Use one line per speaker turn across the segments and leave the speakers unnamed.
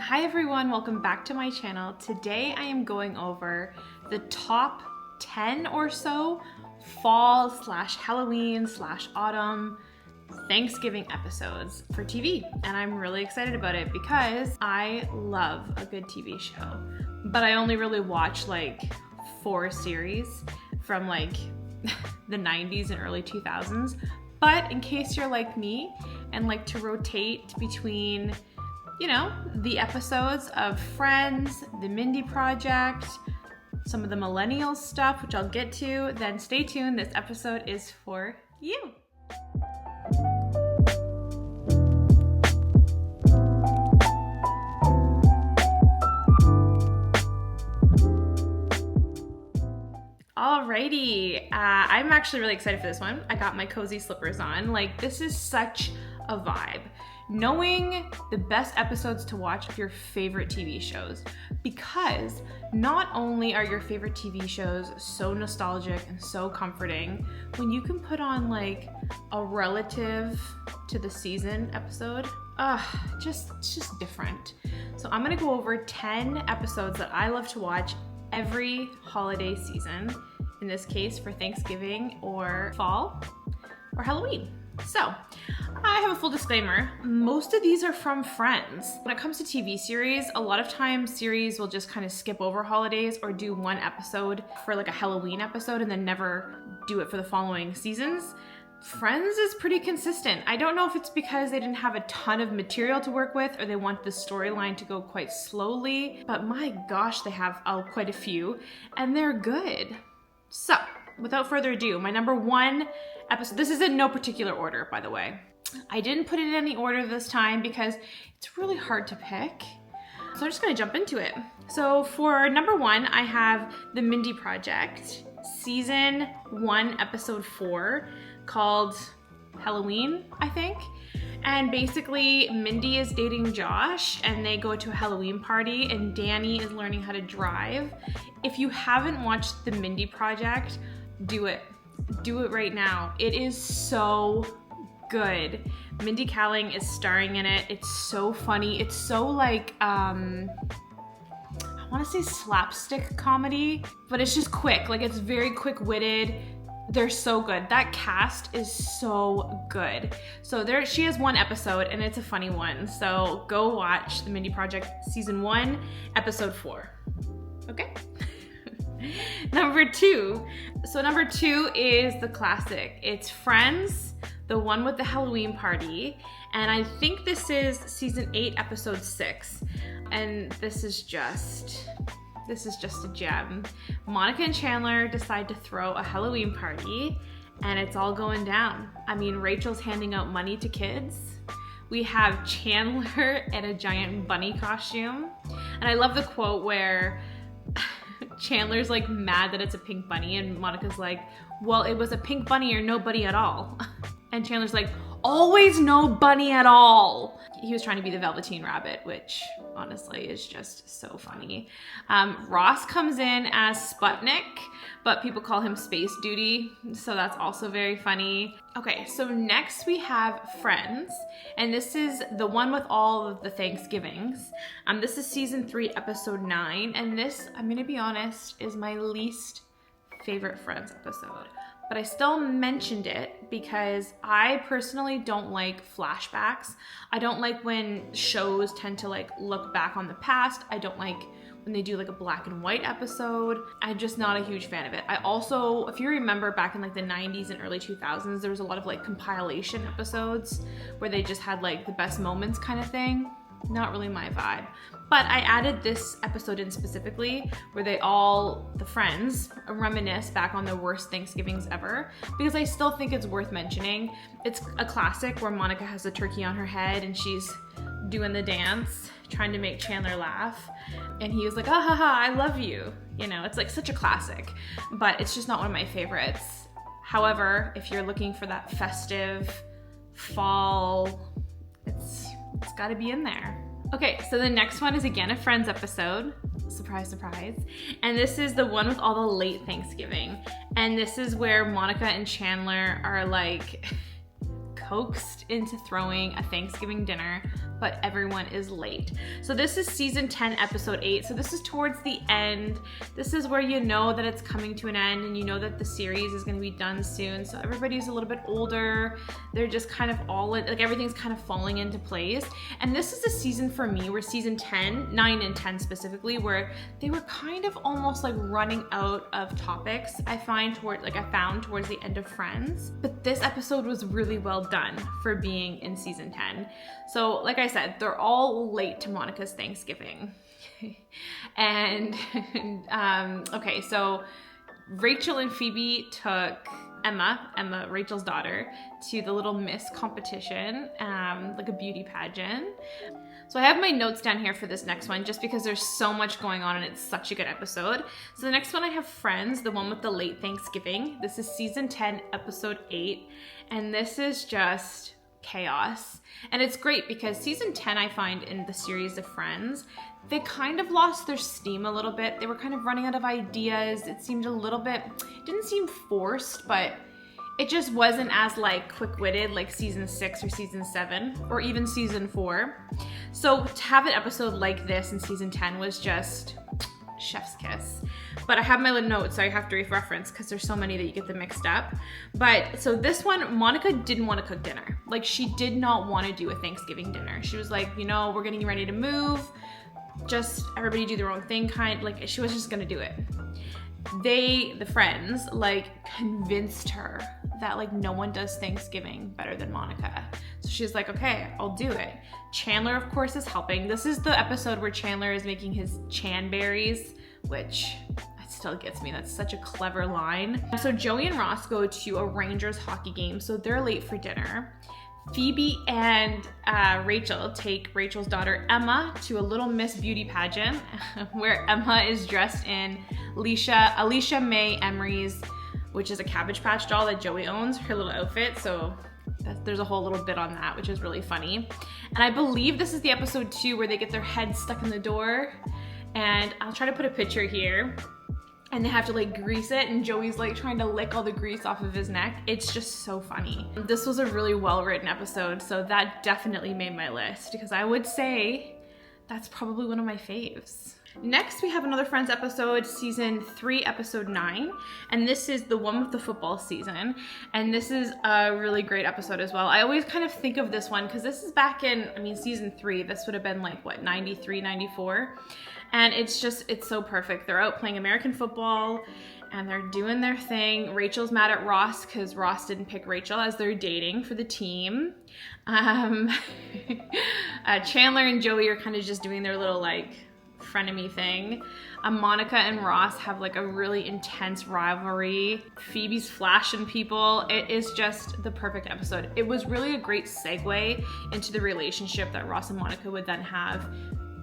Hi everyone, welcome back to my channel. Today I am going over the top 10 or so fall / Halloween / autumn Thanksgiving episodes for TV. And I'm really excited about it because I love a good TV show. But I only really watch like 4 series from like the 90s and early 2000s. But in case you're like me and like to rotate between, you know, the episodes of Friends, the Mindy Project, some of the millennial stuff, which I'll get to, then stay tuned. This episode is for you. Alrighty, I'm actually really excited for this one. I got my cozy slippers on. Like, this is such a vibe. Knowing the best episodes to watch of your favorite TV shows, because not only are your favorite TV shows so nostalgic and so comforting, when you can put on like a relative to the season episode, it's just different. So I'm gonna go over 10 episodes that I love to watch every holiday season, in this case for Thanksgiving or fall or Halloween. So, I have a full disclaimer. Most of these are from Friends. When it comes to TV series, a lot of times series will just kind of skip over holidays or do one episode for like a Halloween episode and then never do it for the following seasons. Friends is pretty consistent. I don't know if it's because they didn't have a ton of material to work with or they want the storyline to go quite slowly, but my gosh, they have quite a few and they're good. So, without further ado, my number 1 episode, this is in no particular order, by the way. I didn't put it in any order this time because it's really hard to pick. So I'm just gonna jump into it. So for number 1, I have the Mindy Project, season 1, episode 4, called Halloween, I think. And basically, Mindy is dating Josh and they go to a Halloween party and Danny is learning how to drive. If you haven't watched the Mindy Project, do it. Do it right now. It is so good. Mindy Kaling is starring in it. It's so funny. It's so like, I want to say slapstick comedy, but it's just quick. Like, it's very quick-witted. They're so good. That cast is so good. So she has 1 episode and it's a funny one. So go watch the Mindy Project season 1, episode 4. Okay? Number 2. So number 2 is the classic. It's Friends, the one with the Halloween party. And I think this is season 8, episode 6. And this is just a gem. Monica and Chandler decide to throw a Halloween party and it's all going down. I mean, Rachel's handing out money to kids. We have Chandler in a giant bunny costume. And I love the quote where Chandler's like mad that it's a pink bunny and Monica's like, well, it was a pink bunny or no bunny at all. And Chandler's like, always no bunny at all. He was trying to be the Velveteen Rabbit, which honestly is just so funny. Ross comes in as Sputnik, but people call him Space Duty, so that's also very funny. Okay, so next we have Friends, and this is the one with all of the Thanksgivings. This is season 3, episode 9, and this, I'm gonna be honest, is my least favorite Friends episode. But I still mentioned it because I personally don't like flashbacks. I don't like when shows tend to like look back on the past. I don't like when they do like a black and white episode. I'm just not a huge fan of it. I also, if you remember back in like the 90s and early 2000s, there was a lot of like compilation episodes where they just had like the best moments kind of thing. Not really my vibe. But I added this episode in specifically where the friends, reminisce back on their worst Thanksgivings ever, because I still think it's worth mentioning. It's a classic where Monica has a turkey on her head and she's doing the dance, trying to make Chandler laugh. And he was like, ah ha ha, I love you. You know, it's like such a classic, but it's just not one of my favorites. However, if you're looking for that festive fall, it's gotta be in there. Okay, so the next one is again a Friends episode. Surprise, surprise. And this is the one with all the late Thanksgiving. And this is where Monica and Chandler are like coaxed into throwing a Thanksgiving dinner but everyone is late. So this is season 10, episode 8. So this is towards the end. This is where you know that it's coming to an end and you know that the series is going to be done soon. So everybody's a little bit older. They're just kind of like everything's kind of falling into place. And this is a season for me where season 10, 9 and 10 specifically, where they were kind of almost like running out of topics. I found towards the end of Friends. But this episode was really well done for being in season 10. So like I said, they're all late to Monica's Thanksgiving. And okay, so Rachel and Phoebe took Emma, Rachel's daughter, to the Little Miss competition, like a beauty pageant. So I have my notes down here for this next one just because there's so much going on and it's such a good episode. So the next one I have Friends, the one with the late Thanksgiving. This is season 10, episode 8. And this is just chaos. And it's great because season 10, I find in the series of Friends, they kind of lost their steam a little bit. They were kind of running out of ideas. It seemed a little bit, it didn't seem forced, but it just wasn't as like quick-witted like season 6 or season 7 or even season 4. So to have an episode like this in season 10 was just chef's kiss. But I have my little notes, so I have to reference because there's so many that you get them mixed up. But so this one, Monica didn't want to cook dinner. Like she did not want to do a Thanksgiving dinner. She was like, you know, we're getting ready to move. Just everybody do their own thing kind. Like she was just gonna do it. The friends, like convinced her that like no one does Thanksgiving better than Monica. So she's like, okay, I'll do it. Chandler, of course, is helping. This is the episode where Chandler is making his Chanberries, which still gets me. That's such a clever line. So Joey and Ross go to a Rangers hockey game, so they're late for dinner. Phoebe and Rachel take Rachel's daughter Emma to a Little Miss beauty pageant where Emma is dressed in Alicia May Emery's, which is a Cabbage Patch doll that Joey owns, her little outfit. So there's a whole little bit on that, which is really funny. And I believe this is the episode 2 where they get their heads stuck in the door. And I'll try to put a picture here. And they have to like grease it, and Joey's like trying to lick all the grease off of his neck. It's just so funny. This was a really well-written episode, so that definitely made my list because I would say that's probably one of my faves. Next, we have another Friends episode, season 3, episode 9, and this is the one with the football season, and this is a really great episode as well. I always kind of think of this one because this is back in, season 3. This would have been like, what, 93, 94? And it's so perfect. They're out playing American football and they're doing their thing. Rachel's mad at Ross because Ross didn't pick Rachel as they're dating for the team. Chandler and Joey are kind of just doing their little like frenemy thing. Monica and Ross have like a really intense rivalry. Phoebe's flashing people. It is just the perfect episode. It was really a great segue into the relationship that Ross and Monica would then have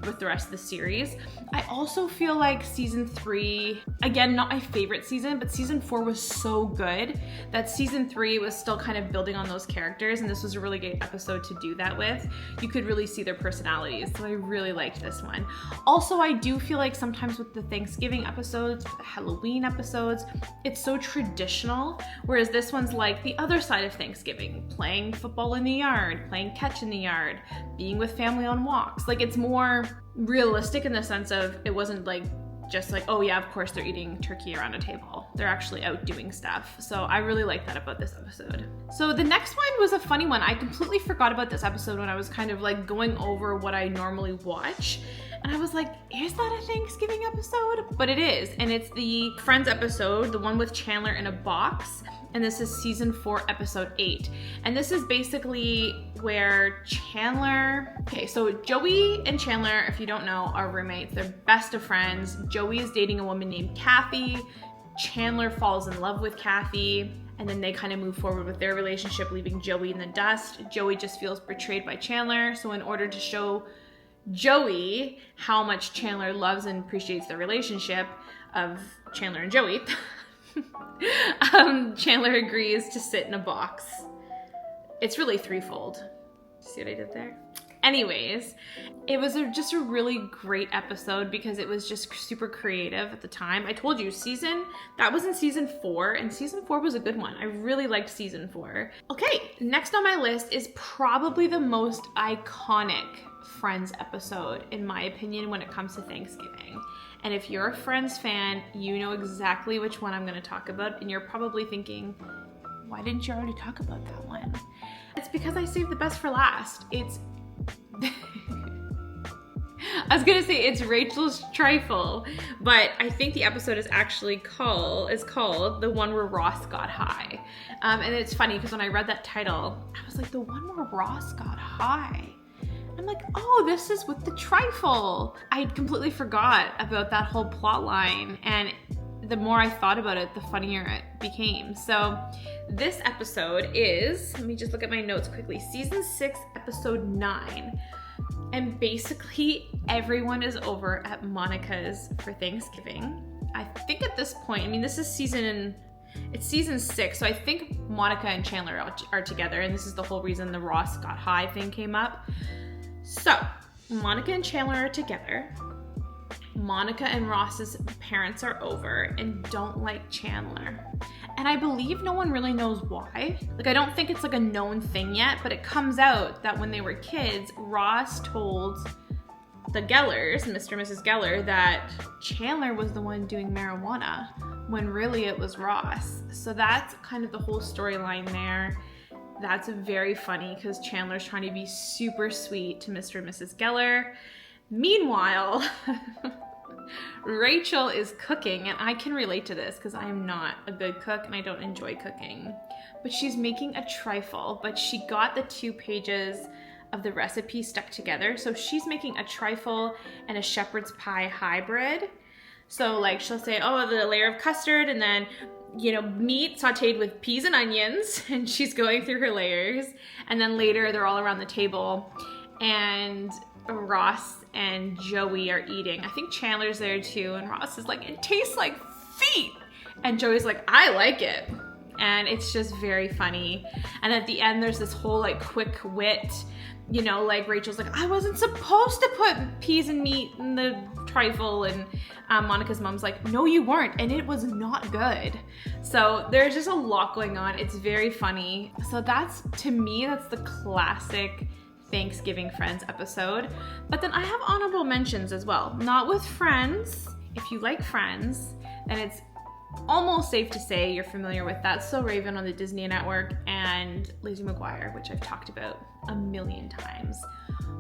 with the rest of the series. I also feel like season 3, again, not my favorite season, but season 4 was so good that season 3 was still kind of building on those characters, and this was a really great episode to do that with. You could really see their personalities, so I really liked this one. Also, I do feel like sometimes with the Thanksgiving episodes, the Halloween episodes, it's so traditional, whereas this one's like the other side of Thanksgiving, playing football in the yard, playing catch in the yard, being with family on walks. Like it's more realistic in the sense of it wasn't like just like, oh yeah, of course they're eating turkey around a table. They're actually out doing stuff. So I really like that about this episode. So the next one was a funny one. I completely forgot about this episode when I was kind of like going over what I normally watch. And I was like, is that a Thanksgiving episode? But it is, and it's the Friends episode, the one with Chandler in a box. And this is season 4, episode 8. And this is basically where Chandler, okay, so Joey and Chandler, if you don't know, are roommates. They're best of friends. Joey is dating a woman named Kathy. Chandler falls in love with Kathy. And then they kind of move forward with their relationship, leaving Joey in the dust. Joey just feels betrayed by Chandler. So in order to show Joey how much Chandler loves and appreciates the relationship of Chandler and Joey, Chandler agrees to sit in a box. It's really threefold. See what I did there? Anyways, it was just a really great episode because it was just super creative at the time. I told you, that was in season 4, and season 4 was a good one. I really liked season 4. Okay, next on my list is probably the most iconic Friends episode, in my opinion, when it comes to Thanksgiving. And if you're a Friends fan, you know exactly which one I'm going to talk about, and you're probably thinking, why didn't you already talk about that one? It's because I saved the best for last. It's I was gonna say it's Rachel's Trifle, but I think the episode is actually called the one where Ross got high. And it's funny because when I read that title, I was like, the one where Ross got high. I'm like, oh, this is with the trifle. I completely forgot about that whole plot line, and the more I thought about it, the funnier it became. So this episode is, let me just look at my notes quickly, season 6, episode 9. And basically everyone is over at Monica's for Thanksgiving. I think at this point, I mean, this is season 6, so I think Monica and Chandler are together, and this is the whole reason the Ross got high thing came up. So Monica and Chandler are together. Monica and Ross's parents are over and don't like Chandler. And I believe no one really knows why. Like, I don't think it's like a known thing yet, but it comes out that when they were kids, Ross told the Gellers, Mr. and Mrs. Geller, that Chandler was the one doing marijuana when really it was Ross. So that's kind of the whole storyline there. That's very funny because Chandler's trying to be super sweet to Mr. and Mrs. Geller. Meanwhile, Rachel is cooking, and I can relate to this because I am not a good cook and I don't enjoy cooking. But she's making a trifle, but she got the 2 pages of the recipe stuck together. So she's making a trifle and a shepherd's pie hybrid. So like she'll say, oh, the layer of custard, and then, you know, meat sauteed with peas and onions, and she's going through her layers. And then later they're all around the table, and Ross and Joey are eating. I think Chandler's there too, and Ross is like, it tastes like feet. And Joey's like, I like it. And it's just very funny. And at the end, there's this whole like quick wit, you know, like Rachel's like, I wasn't supposed to put peas and meat in the trifle. And Monica's mom's like, no, you weren't. And it was not good. So there's just a lot going on. It's very funny. So that's, to me, that's the classic Thanksgiving Friends episode. But then I have honorable mentions as well. Not with Friends. If you like Friends, then it's almost safe to say you're familiar with That's So Raven on the Disney Network and Lizzie McGuire, which I've talked about a million times.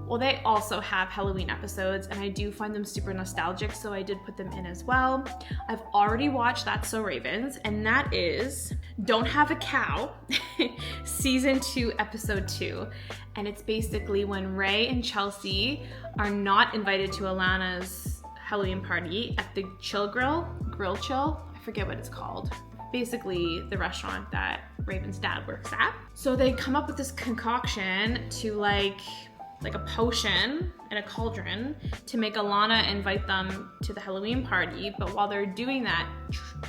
Well, they also have Halloween episodes, and I do find them super nostalgic, so I did put them in as well. I've already watched That's So Ravens, and that is Don't Have a Cow, season 2, episode 2. And it's basically when Ray and Chelsea are not invited to Alana's Halloween party at the Grill Chill, I forget what it's called. Basically the restaurant that Raven's dad works at. So they come up with this concoction to like a potion in a cauldron to make Alana invite them to the Halloween party. But while they're doing that,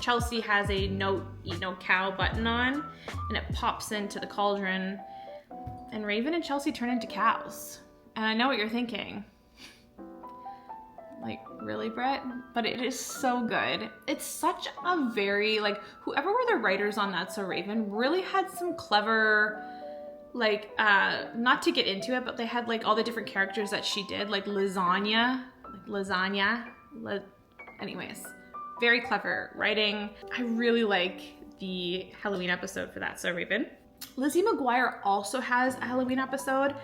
Chelsea has a no eat no cow button on, and it pops into the cauldron, and Raven and Chelsea turn into cows. And I know what you're thinking. Like, really, Brett? But it is so good. It's such a very, like, whoever were the writers on That's So Raven really had some clever, like, not to get into it, but they had, like, all the different characters that she did, like anyways, very clever writing. I really like the Halloween episode for That's So Raven. Lizzie McGuire also has a Halloween episode.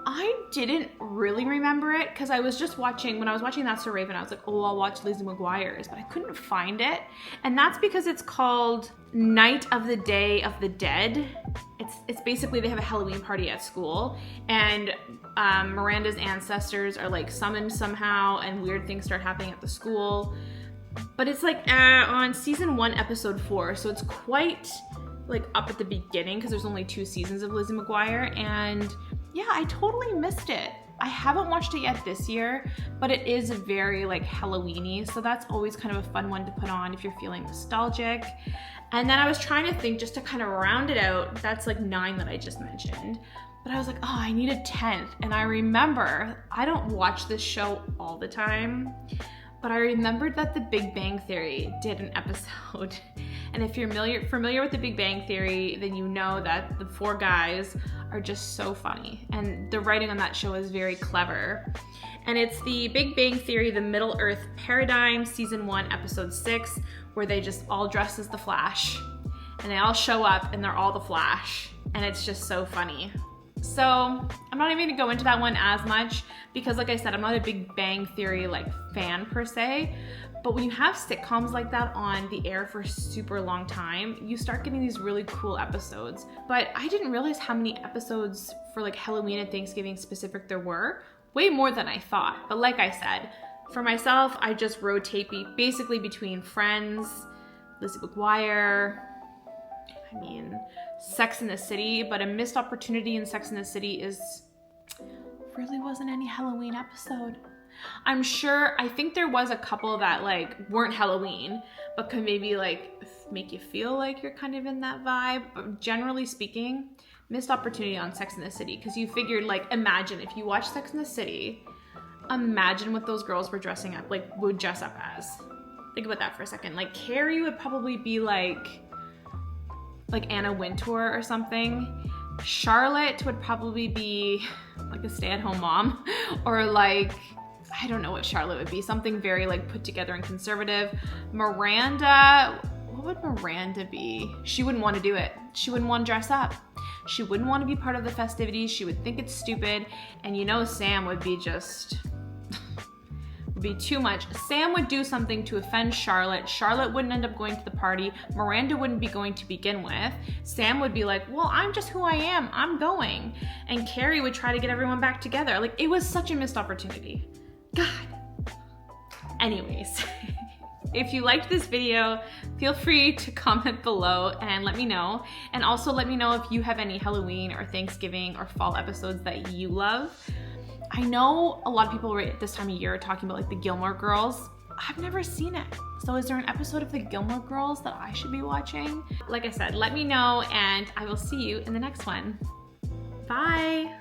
I didn't really remember it because I was just watching, when I was watching That's So Raven, I was like, oh, I'll watch Lizzie McGuire's, but I couldn't find it. And that's because it's called Night of the Day of the Dead. It's basically, they have a Halloween party at school, and Miranda's ancestors are like summoned somehow, and weird things start happening at the school. But it's like on season 1, episode 4, so it's quite like up at the beginning because there's only 2 seasons of Lizzie McGuire, and yeah, I totally missed it. I haven't watched it yet this year, but it is very like Halloween-y, so that's always kind of a fun one to put on if you're feeling nostalgic. And then I was trying to think, just to kind of round it out, that's like 9 that I just mentioned. but I was like, oh, I need a 10th. And I remember, I don't watch this show all the time, but I remembered that The Big Bang Theory did an episode. And if you're familiar with The Big Bang Theory, then you know that the 4 guys are just so funny. And the writing on that show is very clever. And it's The Big Bang Theory, The Middle Earth Paradigm, Season 1, Episode 6, where they just all dress as the Flash. And they all show up and they're all the Flash. And it's just so funny. So I'm not even gonna go into that one as much because like I said, I'm not a Big Bang Theory like fan per se, but when you have sitcoms like that on the air for a super long time, you start getting these really cool episodes. But I didn't realize how many episodes for like Halloween and Thanksgiving specific there were, way more than I thought. But like I said, for myself, I just rotate basically between Friends, Lizzie McGuire, Sex and the City, but a missed opportunity in Sex and the City is really wasn't any Halloween episode. I think there was a couple that like weren't Halloween, but could maybe like make you feel like you're kind of in that vibe. But generally speaking, missed opportunity on Sex and the City, because you figured like, imagine if you watch Sex and the City, imagine what those girls were dressing up, like would dress up as. Think about that for a second. Like Carrie would probably be like Anna Wintour or something. Charlotte would probably be like a stay-at-home mom, or like, I don't know what Charlotte would be, something very like put together and conservative. Miranda, what would Miranda be? She wouldn't want to do it. She wouldn't want to dress up. She wouldn't want to be part of the festivities. She would think it's stupid. And you know Sam would be just, would be too much. Sam would do something to offend Charlotte. Charlotte wouldn't end up going to the party. Miranda wouldn't be going to begin with. Sam would be like, well, I'm just who I am. I'm going. And Carrie would try to get everyone back together. Like, it was such a missed opportunity. God. Anyways, if you liked this video, feel free to comment below and let me know. And also let me know if you have any Halloween or Thanksgiving or fall episodes that you love. I know a lot of people right at this time of year are talking about like the Gilmore Girls. I've never seen it. So is there an episode of the Gilmore Girls that I should be watching? Like I said, let me know and I will see you in the next one. Bye.